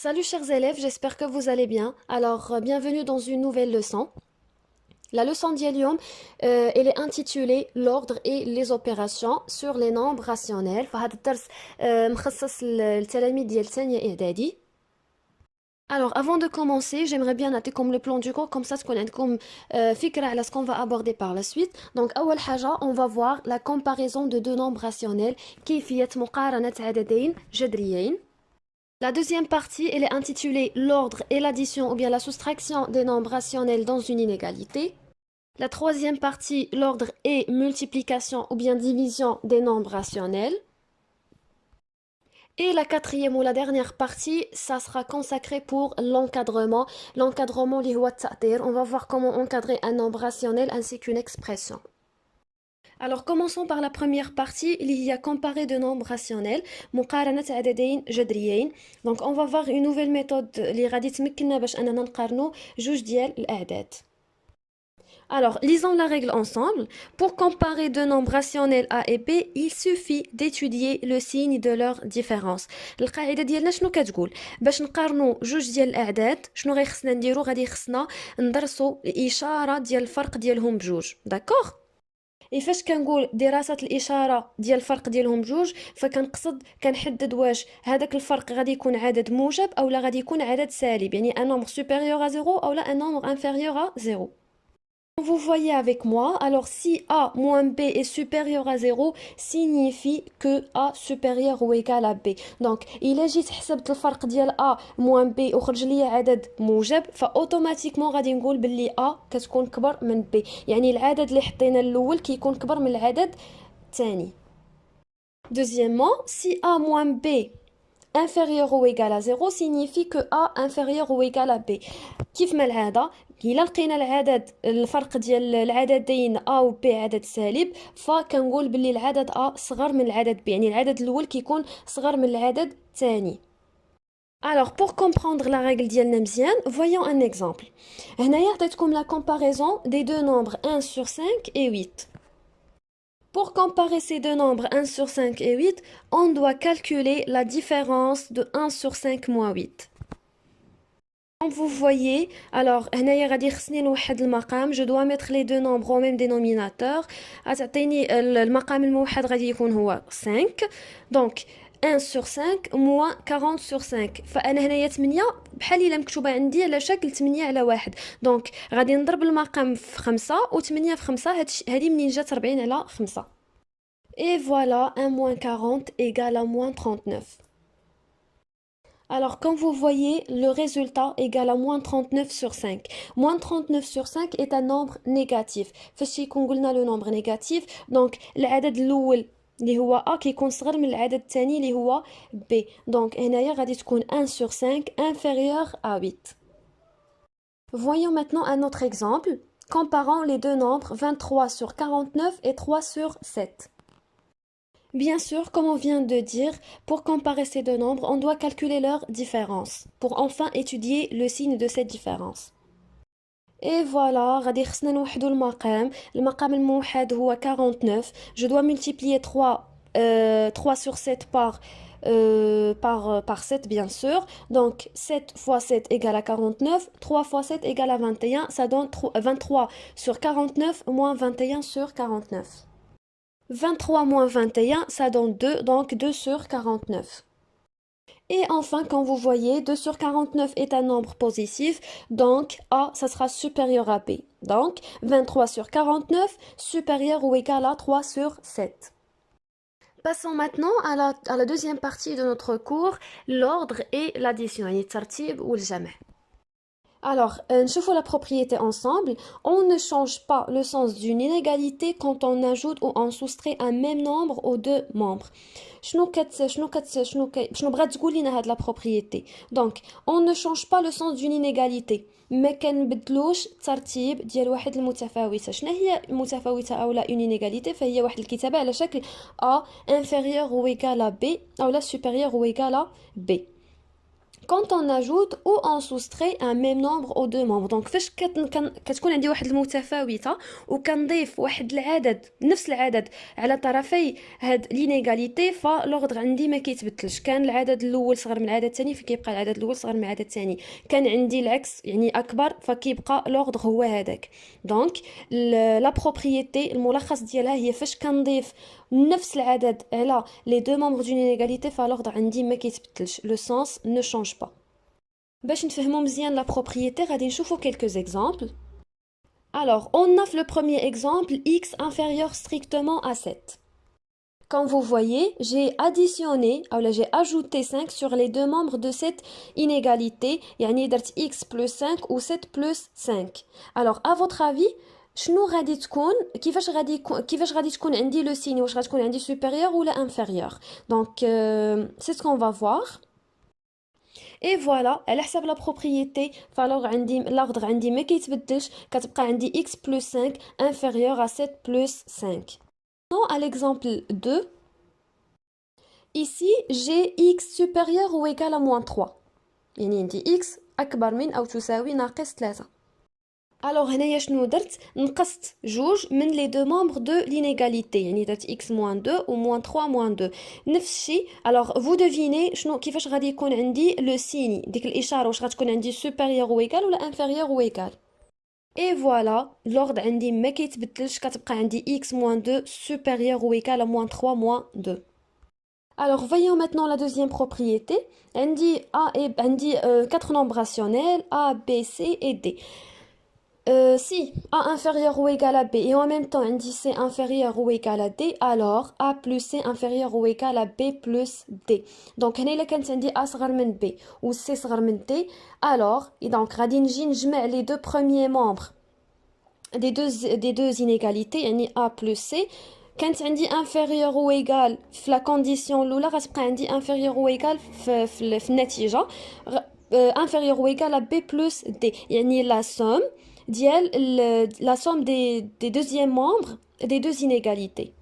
Salut chers élèves, j'espère que vous allez bien. Alors, bienvenue dans une nouvelle leçon. La leçon d'Yalium, elle est intitulée L'ordre et les opérations sur les nombres rationnels. فهذا الدرس مخصص للتلاميذ ديال ثانية إعدادي. Alors, avant de commencer, j'aimerais bien noter comme le plan du cours, comme ça, تكون عندكم فكرة على ce qu'on va aborder par la suite. Donc, أول حاجة, on va voir la comparaison de deux nombres rationnels, كيفية مقارنة عددين جذريين. La deuxième partie, elle est intitulée L'ordre et l'addition ou bien la soustraction des nombres rationnels dans une inégalité. La troisième partie, L'ordre et multiplication ou bien division des nombres rationnels. Et la quatrième ou la dernière partie, ça sera consacré pour l'encadrement. L'encadrement, on va voir comment encadrer un nombre rationnel ainsi qu'une expression. Alors commençons par la première partie, il y a comparer de nombres rationnels, مقارنة عددين جذريين. Donc on va voir une nouvelle méthode اللي غادي تمكننا باش اننا نقارنوا جوج ديال الاعداد. Alors, lisons la règle ensemble. Pour comparer deux nombres rationnels A et B, il suffit d'étudier le signe de leur différence. القاعدة ديالنا شنو كتقول؟ باش نقارنوا جوج ديال الأعداد، شنو غادي خصنا نديرو؟ غادي خصنا ندرسوا الإشارة ديال الفرق ديالهم بجوج، داكوغ؟ اي فاش كنقول دراسة الإشارة ديال الفرق ديالهم بجوج فكنقصد كنحدد واش هذاك الفرق غادي يكون عدد موجب اولا غادي يكون عدد سالب يعني ان nombre supérieur à 0 اولا un nombre inférieur à 0. Vous voyez avec moi, alors si A moins B est supérieur à 0, signifie que A supérieur ou égal à B. Donc, إلا جيت حسبت الفرق ديال A moins B وخرج لي عدد موجب فأوتوماتيكمون غادي نقول باللي A كتكون كبر من B. يعني العدد اللي حطينا الأول كيكون كبر من العدد الثاني. Deuxièmement, si A moins B inférieur ou égal à 0 signifie que A inférieur ou égal à B. كيف ما العادة إلا لقينا الفرق ديال العددين A و B عدد سالب فكنقول باللي العدد A صغر من العدد B يعني العدد الأول كيكون صغر من العدد الثاني. Alors, pour comprendre la règle ديالنا مزيان, voyons un exemple. هنايا عطيتكم la comparaison des deux nombres 1 sur 5 et 8. Pour comparer ces deux nombres 1 sur 5 et 8, on doit calculer la différence de 1 sur 5 moins 8. Comme vous voyez, alors, هنايا غادي خصني نوحد المقام, je dois mettre les deux nombres au même dénominateur. غتعطيني المقام الموحد غادي يكون هو 5. Donc 1 sur 5 moins 40 sur 5. فأنا هنايا 8 بحال إلا مكتوبة عندي على شكل 8 على 1. Donc غادي نضرب المقام في 5 و 8 في 5 هذه منين جات 40 على 5. Et voilà 1 moins 40 égale à moins 39. Alors, comme vous voyez, le résultat égale à moins 39 sur 5. Moins 39 sur 5 est un nombre négatif. فاش يكون قلنا le nombre négatif, donc العدد الأول اللي هو A كيكون صغر من العدد الثاني اللي هو B. Donc هنايا غادي تكون 1 sur 5 inférieur à 8. Voyons maintenant un autre exemple. Comparons les deux nombres 23 sur 49 et 3 sur 7. Bien sûr, comme on vient de dire, pour comparer ces deux nombres, on doit calculer leur différence, pour enfin étudier le signe de cette différence. Et voilà, غادي خصنا نوحدو المقام الموحد هو 49. Je dois multiplier 3 sur 7 par 7 bien sûr. Donc 7 fois 7 égale à 49, 3 fois 7 égale à 21, ça donne 23 sur 49 moins 21 sur 49. 23 moins 21, ça donne 2, donc 2 sur 49. Et enfin, comme vous voyez, 2 sur 49 est un nombre positif, donc A, ça sera supérieur à B. Donc, 23 sur 49, supérieur ou égal à 3 sur 7. Passons maintenant à la deuxième partie de notre cours, l'ordre et l'addition, يعني الترتيب والجمع. Alors, نشوفوا la propriété ensemble. On ne change pas le sens d'une inégalité quand on ajoute ou on soustrait un même nombre aux deux membres. شنو بغات تقول لنا هاد la propriété. Donc, on ne change pas le sens d'une inégalité. ما كنبدلوش الترتيب ديال واحد المتفاوتة. شنو هي متفاوتة أولا une inégalité؟ فهي واحد الكتابة على شكل A inférieur ou égal à B أولا supérieur ou égal à B. quand on ajoute ou on soustrait un même nombre aux deux membres. Donc فاش كتكون عندي واحد المتفاوته وكنضيف واحد العدد نفس العدد على طرفي هاد لينيغاليتي فلوغدر عندي ما كيتبدلش. كان العدد الاول صغر من العدد الثاني فكيبقى العدد الاول صغر من العدد الثاني. كان عندي العكس يعني اكبر فكيبقى لوغدر هو هذاك. دونك لا بروبريتي الملخص ديالها هي فاش كنضيف نفس العدد على les deux membres d'une inégalité فالوغدر عندي ما كيتبدلش. Le sens ne change pas. باش نفهمو مزيان la propriété غادي نشوفو quelques exemples. Alors, on a le premier exemple x inférieur strictement à 7. Comme vous voyez, j'ai additionné, ou là, j'ai ajouté 5 sur les deux membres de cette inégalité, يعني درت x plus 5 ou 7 plus 5. Alors, à votre avis, شنو غادي تكون كيفاش غادي تكون عندي لو سين واش غتكون عندي supérieur ولا inférieur. Donc c'est ce qu'on va voir. Et voilà, على حساب la propriété فالوغ عندي l'ordre عندي ما كيتبدلش كتبقى عندي x plus 5 inférieur à 7 plus 5. Non, à l'exemple 2, ici j'ai x supérieur ou égal à moins 3. يعني عندي x أكبر من أو تساوي ناقص 3. Alors هنايا شنو درت نقصت جوج من les deux membres de l'inégalité يعني درت x moins 2 ou moins 3 moins 2 نفس الشيء. alors vous devinez شنو كيفاش غادي يكون عندي لو سيني ديك الاشاره واش غتكون عندي supérieur ou égal ولا inférieur ou égal. et voilà l'ordre عندي ما كيتبدلش كتبقى عندي x moins 2 supérieur ou égal à moins 3 moins 2. Alors, voyons maintenant la deuxième propriété. عندي quatre nombres rationnels A, B, C et D. Si A inférieur ou égal à B et en même temps عندي C inférieur ou égal à D, alors A plus C inférieur ou égal à B plus D. Donc هنا إلا كانت عندي A صغر من B ou C صغر من D, alors et donc غادي نجي نجمع les deux premiers membres des deux inégalités يعني A plus C. كانت عندي inférieur ou égal في la condition الاولى غتبقى عندي inférieur ou égal في النتيجه inférieur ou égal à B plus D يعني la somme ديال la somme des deuxièmes membres des deux inégalités.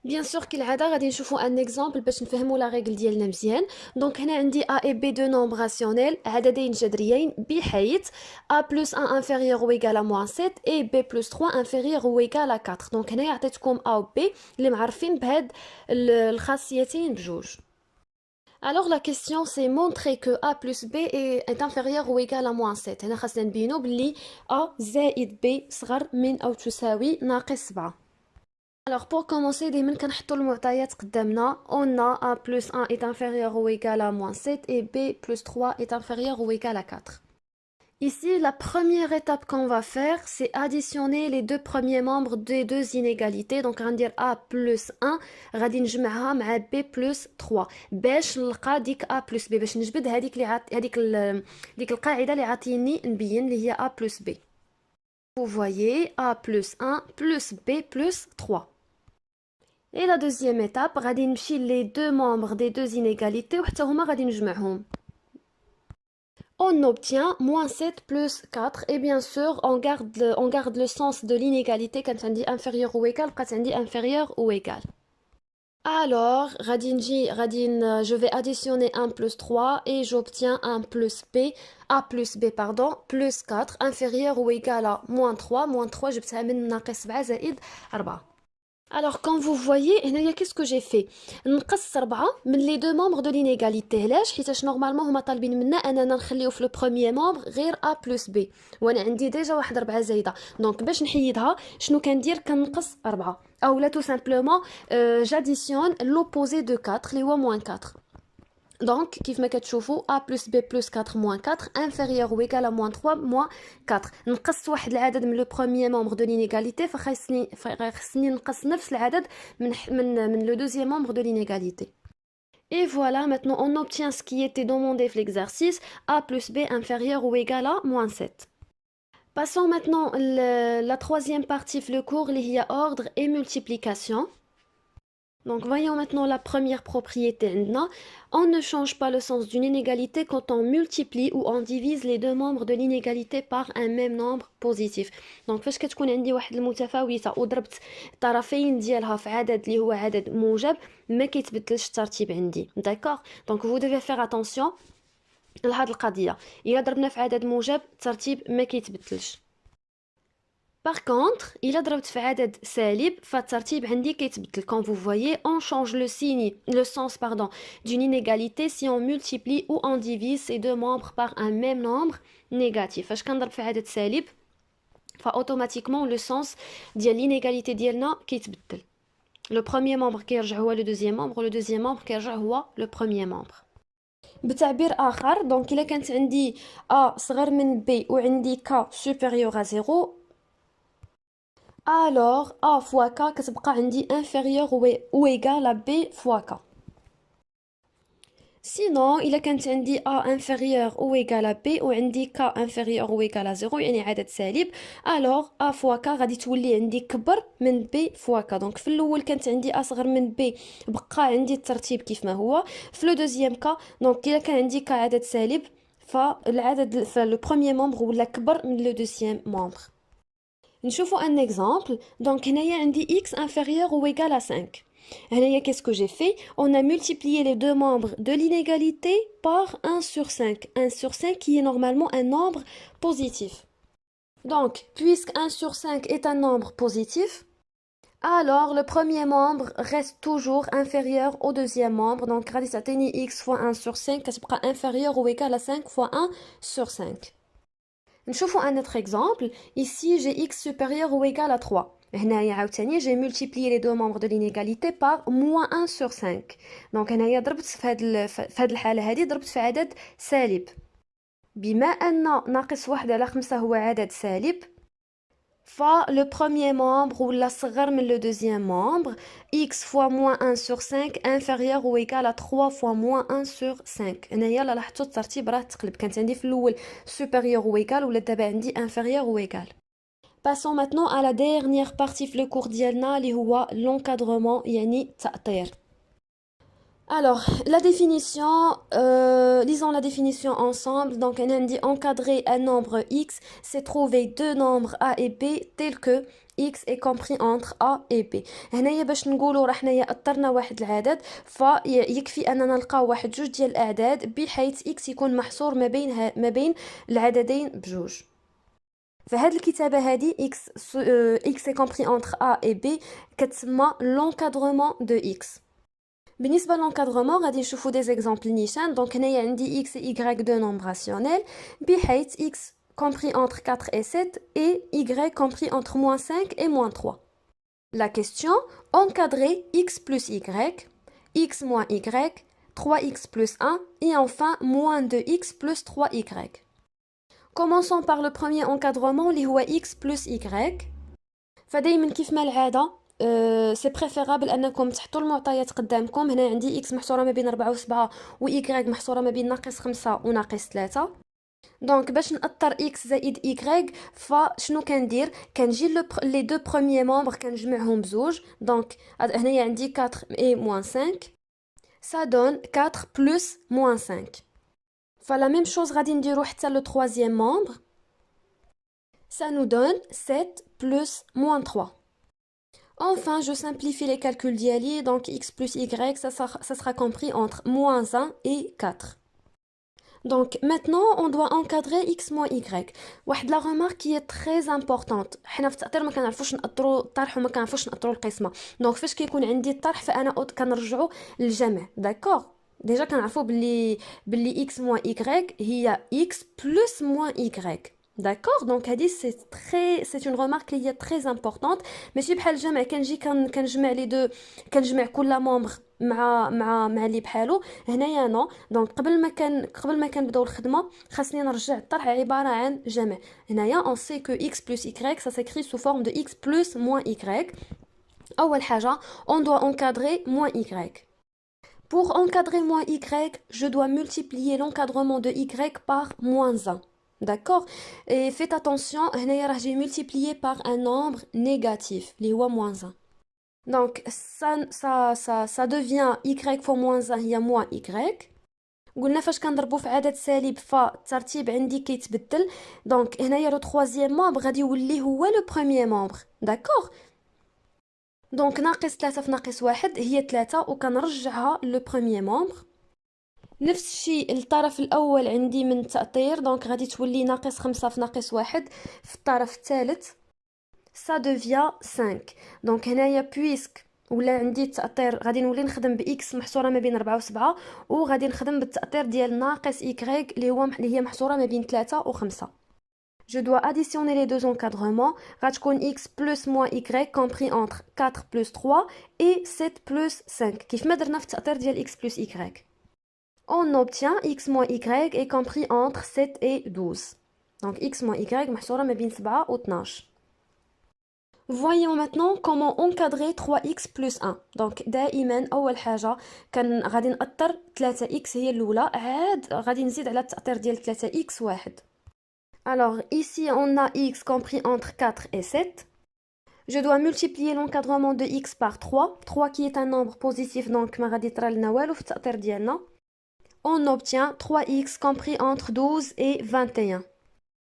Bien sûr كالعادة غادي نشوفوا ان اكزامبل باش نفهموا لا ريغل ديالنا مزيان. دونك هنا عندي a et b دو نومبر راسيونيل عددين جذريين بحيث a plus 1 inférieur ou égal à moins 7 et b plus 3 inférieur ou égal à 4. دونك هنا عطيتكم a و b اللي معرفين بهاد الخاصيتين بجوج. Alors la question c'est montrer que a plus b est inférieur ou égal à moins 7. هنا خاصنا نبينو بلي a زائد b صغر من او تساوي ناقص 7. Alors pour commencer, dès que nous avons on a A plus 1 est inférieur ou égal à moins 7 et B plus 3 est inférieur ou égal à 4. Ici, la première étape qu'on va faire, c'est additionner les deux premiers membres des deux inégalités. Donc, on va dire A plus 1, on va dire B plus 3. باش نلقى ديك A plus B. باش نجبد هذيك القاعدة اللي عطيني نبين اللي هي A plus B. Vous voyez A plus 1 plus B plus 3. Et la deuxième étape, غادي نمشي les deux membres des deux inégalités وحتى هما غادي نجمعهم. On obtient moins 7 plus 4 et bien sûr on garde le sens de l'inégalité quand on dit inférieur ou égal, quand on dit inférieur ou égal. Alors, je vais additionner 1 plus 3 et j'obtiens 1 plus B, A plus B pardon, plus 4 inférieur ou égal à moins 3, جبتها من ناقص 7 زائد 4. Alors, comme vous voyez, qu'est-ce que j'ai fait? نقص 4 من les deux membres de l'inégalité. علاش؟ حيتاش نورمالمون هما طالبين منا اننا نخليو في لو بروميير مومبر غير A plus B وانا عندي ديجا واحد 4 زايده. دونك باش نحيدها شنو كندير؟ كنقص 4 او لا tout simplement j'additionne l'opposé de 4 اللي هو moins 4. Donc, كيف ما كتشوفوا A plus B plus 4 moins 4 inférieur ou égal à moins 3 moins 4. نقص واحد العدد من لو بروميير مومبر دو لينيغاليتي فخاصني نقص نفس العدد من لو دوزيام مومبر دو لينيغاليتي. Et voilà, maintenant on obtient ce qui était demandé في l'exercice A plus B inférieur ou égal à moins 7. Passons maintenant la troisième partie de le cours, il y a ordre et multiplication. Donc voyons maintenant la première propriété. On ne change pas le sens d'une inégalité quand on multiplie ou on divise les deux membres de l'inégalité par un même nombre positif. Donc فاش كتكون عندي واحد المتفاوته وضربت الطرفين ديالها في عدد اللي هو عدد موجب ما كيتبدلش الترتيب عندي. D'accord? Donc vous devez faire attention. لهاد القضيه الا ضربنا في عدد موجب الترتيب ما كيتبدلش. Par contre, إلا ضربت في عدد سالب فالترتيب عندي كيتبدل. Quand vous voyez, on change le signe, le sens pardon, d'une inégalité si on multiplie ou on divise ces deux membres par un même nombre négatif. فاش كنضرب في عدد سالب فautomatiquement le sens ديال l'inégalité ديالنا كيتبدل. Le premier membre كيرجع هو le deuxième membre, le deuxième membre كيرجع هو le premier membre. بتعبير آخر دونك إلا كانت عندي A صغر من B وعندي K supérieur à 0 alors A fois K كتبقى عندي inférieur ou égal à B fois K. Sinon إلا كانت عندي A inférieur ou égal à B وعندي K inférieur ou égal à 0 يعني عدد سالب alors A fois K غادي تولي عندي كبر من B fois K. دونك في الأول كانت عندي A صغر من B بقى عندي الترتيب كيف ما هو. في لو دوزيام كا دونك إلا كان عندي K عدد سالب فالعدد لو بروميير مومبر ولا كبر من لو دوزيام مومبر. نشوفوا un exemple. Donc هنايا عندي x inférieur ou égal à 5. هنايا qu'est-ce que j'ai fait? On a multiplié les deux membres de l'inégalité par 1 sur 5. 1 sur 5 qui est normalement un nombre positif. Donc, puisque 1 sur 5 est un nombre positif, alors le premier membre reste toujours inférieur au deuxième membre. Donc, غادي تعطيني x fois 1 sur 5 كتبقى inférieur ou égal à 5 fois 1 sur 5. نشوفوا un autre exemple. Ici, j'ai x supérieur ou égal à 3. هنايا عاوتاني j'ai multiplié les deux membres de l'inégalité par moins 1 sur 5. Donc هنايا ضربت في هاد الحالة هذه ضربت في عدد سالب. بما أن ناقص 1 على 5 هو عدد سالب le premier membre ou la صغر من le deuxième membre x fois moins 1 sur 5 inférieur ou égal à 3 fois moins 1 sur 5. هنايا لاحظتوا الترتيب راه تقلب. كانت عندي في الأول supérieur ou égal ولا دابا عندي inférieur ou égal. Passons maintenant à la dernière partie في le cours ديالنا اللي هو l'encadrement يعني التأطير. Alors, la définition, lisons la définition ensemble. Donc, on a dit encadrer un nombre x, c'est trouver deux nombres a et b tels que x est compris entre a et b. هنايا باش نقولوا راه حنايا اضطرنا واحد العدد فيكفي اننا نلقاو واحد جوج ديال الاعداد بحيث x يكون محصور ما بين العددين بجوج. فهاد الكتابة هادي x est compris entre a et b كتسمى l'encadrement de x. بالنسبة للانكادرومون غادي نشوفوا دي زيكزامبل نيشان. دونك هنايا عندي x et y دو نومبر راسيونيل بحيث x compris entre 4 et 7 et y compris entre moins 5 et moins 3. La question, encadrer x plus y, x moins y, 3x plus 1 et enfin moins 2x plus 3y. Commençons par le premier encadrement اللي هو x plus y. فدايما كيف ما العادة سي بريفيرابل انكم تحطوا المعطيات قدامكم. هنا عندي x محصوره ما بين 4 و7 و y محصوره ما بين ناقص 5 وناقص 3. دونك باش نأطر x زائد y فشنو كندير؟ كنجي لي دو بروميير مومبر كنجمعهم بزوج. دونك هنايا عندي 4 et moins 5 ça donne 4 plus moins 5. فلا ميم شوز غادي نديرو حتى لو troisième membre ça nous donne 7 plus moins 3. Enfin, je simplifie les calculs d'Iali, donc x plus y, ça sera compris entre moins 1 et 4. Donc maintenant, on doit encadrer x moins y. واحد la remarque qui est très importante. حنا في التأطير ما كنعرفوش نأطروا الطرح وما كنعرفوش نأطروا القسمة. دونك فاش كيكون عندي الطرح فأنا كنرجعوا للجمع. داكوغ؟ ديجا كنعرفوا باللي x moins y هي x plus moins y. D'accord? Donc هذه c'est une remarque qui est très importante. ماشي بحال الجمع كنجي كنجمع لي دو كنجمع كل ممبر مع اللي بحالو. هنايا نو. دونك قبل ما كنبداو الخدمه خاصني نرجع الطرح عباره عن جمع. هنايا on sait que x plus y ça s'écrit sous forme de x plus moins y. اول حاجه on doit encadrer moins y. Pour encadrer moins y, je dois multiplier l'encadrement de y par moins 1. D'accord? Et faites attention, j'ai multiplié par un nombre négatif, les moins 1. Donc, ça devient y fois moins 1, il y a moins y. قلنا فاش كنضربو في عدد سالب فالترتيب عندي كيتبدل. دونك هنايا لو troisième membre غادي يولي هو لو premier membre. D'accord? دونك ناقص 3 في ناقص 1 هي 3 وكنرجعها لو premier membre. نفس الشيء الطرف الاول عندي من التأطير، دونك غادي تولي ناقص 5 في ناقص 1 في الطرف الثالث. ça devient 5. دونك هنايا بويسك ولا عندي التأطير غادي نولي نخدم باكس محصوره ما بين 4 و7، وغادي نخدم بالتأطير ديال ناقص y اللي هي محصوره ما بين 3 و5. Je dois additionner les deux encadrements. غتكون x plus moins y compris entre 4 plus 3 et 7 plus 5 كيف ما درنا في التأطير ديال x plus y. On obtient x moins y est compris entre 7 et 12. Donc x moins y محصورة ما بين 7 و 12. Voyons maintenant comment encadrer 3x plus 1. Donc دائما أول حاجة كان غادي نأطر 3x هي الأولى، عاد غادي نزيد على التأطير ديال 3x واحد. Alors ici on a x compris entre 4 et 7. Je dois multiplier l'encadrement de x par 3. 3 qui est un nombre positif, donc ما غادي يطرى لنا والو في التأطير ديالنا. On obtient 3x compris entre 12 et 21.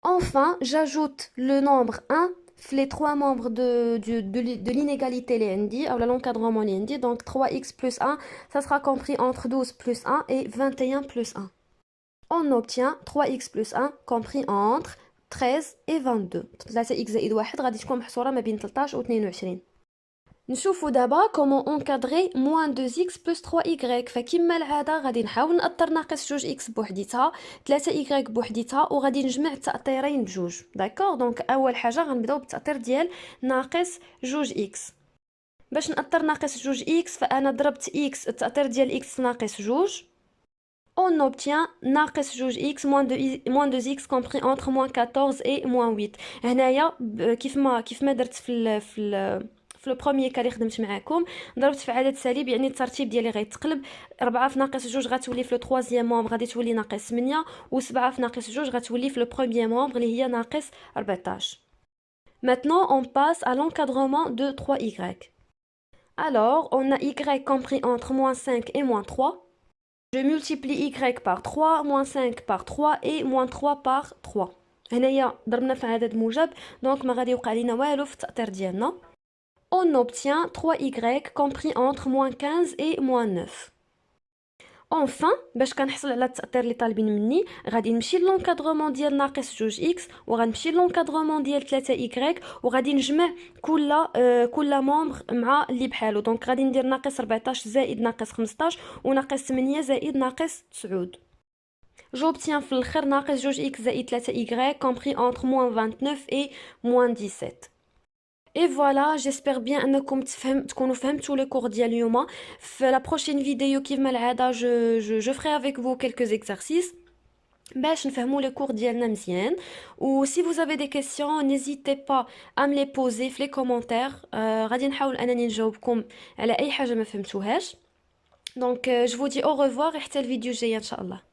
Enfin, j'ajoute le nombre 1 les trois membres de l'inégalité l'endi, ou l'encadrement l'endi. Donc 3x plus 1, ça sera compris entre 12 plus 1 et 21 plus 1. On obtient 3x plus 1 compris entre 13 et 22. 3x زائد 1 غادي تكون محصورة ما بين 13 و 22. نشوفوا دابا كومون اونكادري موان 2x بلس 3y. فكما العاده غادي نحاول نأطر ناقص 2x بوحديتها، 3y بوحديتها، وغادي نجمع التأطيرين بجوج. داكوغ، دونك اول حاجه غنبداو بالتأطير ديال ناقص 2x. باش نأطر ناقص 2x فانا ضربت x التأطير ديال x ناقص 2. On obtient ناقص 2x moins 2x compris entre moins 14 et moins 8. هنايا كيف ما درت في لو بروميير كا اللي خدمت معاكم، ضربت في عدد سالب، يعني الترتيب ديالي غيتقلب. 4 في ناقص 2 غتولي في لو تروازيام مومبر غادي تولي ناقص 8، و7 في ناقص 2 غتولي في لو بروميير مومبر اللي هي ناقص 14. Maintenant on passe à l'encadrement de 3y. Alors on a y compris entre moins 5 et moins 3. Je multiplie y par 3, moins 5 par 3 et moins 3 par 3. هنايا ضربنا في عدد موجب، دونك ما غادي يوقع لينا والو في التأطير ديالنا. On obtient 3y compris entre moins 15 et moins 9. Enfin, باش كنحصل على التأطير اللي طالبين مني، غادي نمشي لونكادرومون ديال ناقص 2x، وغنمشي لونكادرومون ديال 3y، وغادي نجمع كل مومبر مع اللي بحالو. دونك غادي ندير ناقص 14 زائد ناقص 15 وناقص 8 زائد ناقص 9. J'obtiens في الاخر ناقص 2x زائد 3y compris entre moins 29 et moins 17. Et voilà, j'espère bien انكم تكونوا فهمتوا لي كور ديال اليوم. في la prochaine vidéo كيما العاده je ferai avec vous quelques exercices باش نفهموا لي كور ديالنا مزيان. و si vous avez des questions n'hésitez pas à me les poser في les commentaires. غادي نحاول انني نجاوبكم على اي حاجه ما فهمتوهاش. Donc je vous dis au revoir et حتى الفيديو الجاي ان شاء الله.